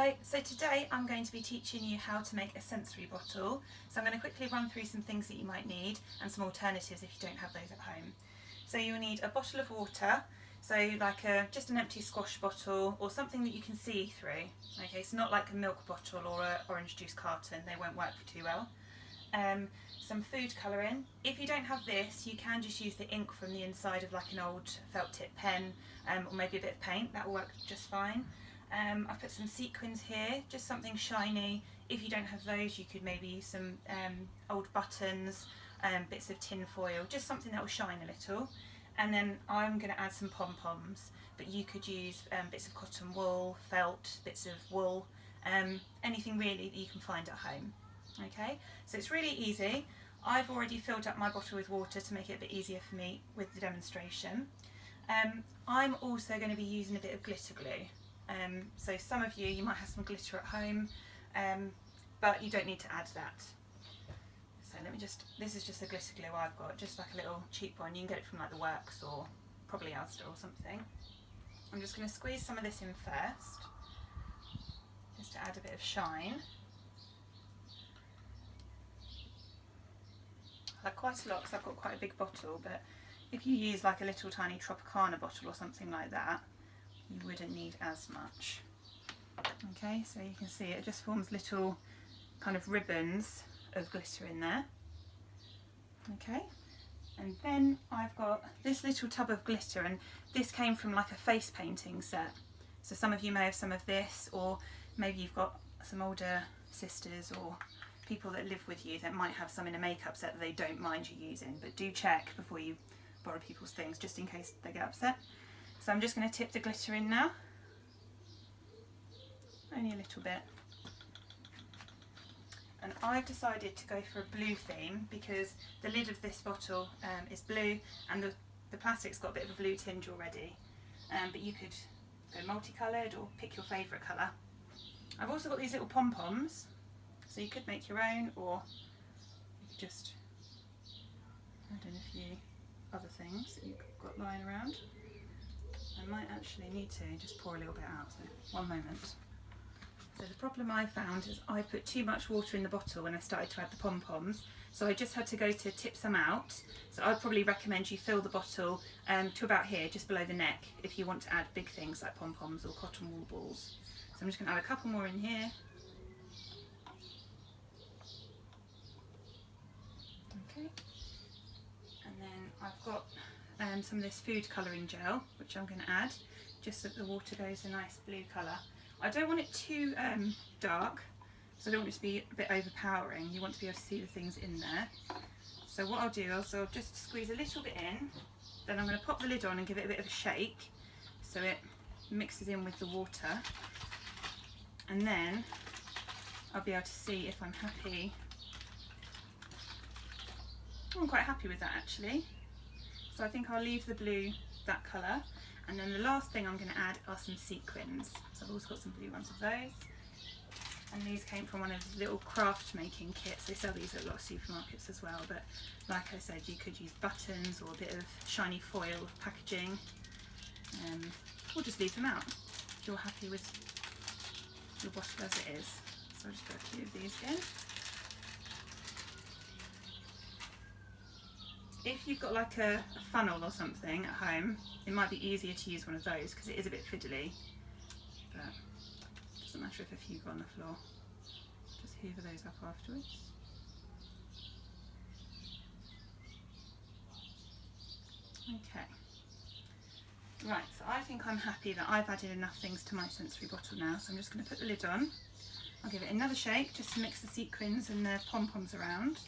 Hello, so today I'm going to be teaching you how to make a sensory bottle. So I'm going to quickly run through some things that you might need and some alternatives if you don't have those at home. So you'll need a bottle of water, so like just an empty squash bottle or something that you can see through. Okay, so not like a milk bottle or an orange juice carton, they won't work too well. Some food colouring. If you don't have this, you can just use the ink from the inside of like an old felt tip pen or maybe a bit of paint, that will work just fine. I've put some sequins here, just something shiny. If you don't have those, you could maybe use some old buttons, bits of tin foil, just something that will shine a little. And then I'm going to add some pom-poms, but you could use bits of cotton wool, felt, bits of wool, anything really that you can find at home. Okay, so it's really easy. I've already filled up my bottle with water to make it a bit easier for me with the demonstration. I'm also going to be using a bit of glitter glue. So some of you might have some glitter at home, but you don't need to add that. So this is just a glitter glue I've got, just like a little cheap one. You can get it from like the Works or probably Asda or something. I'm just going to squeeze some of this in first, just to add a bit of shine. I like quite a lot because I've got quite a big bottle, but if you use like a little tiny Tropicana bottle or something like that, you wouldn't need as much. Okay, so you can see it just forms little kind of ribbons of glitter in there. Okay, and then I've got this little tub of glitter, and this came from like a face painting set. So some of you may have some of this, or maybe you've got some older sisters or people that live with you that might have some in a makeup set that they don't mind you using, but do check before you borrow people's things just in case they get upset. So I'm just going to tip the glitter in now, only a little bit. And I've decided to go for a blue theme because the lid of this bottle is blue and the plastic's got a bit of a blue tinge already. But you could go multicoloured or pick your favourite colour. I've also got these little pom-poms, so you could make your own, or you could just add in a few other things that you've got lying around. I might actually need to just pour a little bit out, so one moment. So the problem I found is I put too much water in the bottle when I started to add the pom-poms, so I just had to go to tip some out. So I'd probably recommend you fill the bottle to about here, just below the neck, if you want to add big things like pom-poms or cotton wool balls. So I'm just going to add a couple more in here. Okay, and then I've got some of this food colouring gel, which I'm going to add, just so that the water goes a nice blue colour. I don't want it too dark, so I don't want it to be a bit overpowering. You want to be able to see the things in there. So what I'll do is I'll just squeeze a little bit in, then I'm going to pop the lid on and give it a bit of a shake so it mixes in with the water, and then I'll be able to see if I'm happy. I'm quite happy with that actually. So I think I'll leave the blue that colour, and then the last thing I'm going to add are some sequins. So I've also got some blue ones of those, and these came from one of the little craft making kits. They sell these at a lot of supermarkets as well, but like I said, you could use buttons or a bit of shiny foil with packaging, or just leave them out if you're happy with your bottle as it is. So I'll just put a few of these in. If you've got like a funnel or something at home, it might be easier to use one of those because it is a bit fiddly, but it doesn't matter if a few go on the floor. Just hoover those up afterwards. Okay, right, so I think I'm happy that I've added enough things to my sensory bottle now, so I'm just going to put the lid on. I'll give it another shake just to mix the sequins and the pom-poms around.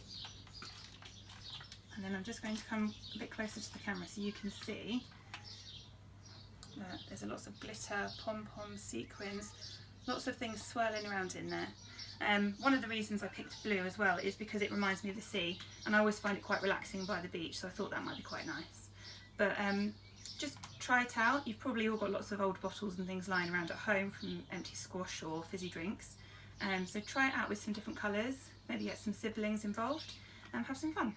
And then I'm just going to come a bit closer to the camera so you can see that there's lots of glitter, pom-poms, sequins, lots of things swirling around in there. One of the reasons I picked blue as well is because it reminds me of the sea, and I always find it quite relaxing by the beach, so I thought that might be quite nice. But just try it out. You've probably all got lots of old bottles and things lying around at home from empty squash or fizzy drinks. So try it out with some different colours, maybe get some siblings involved and have some fun.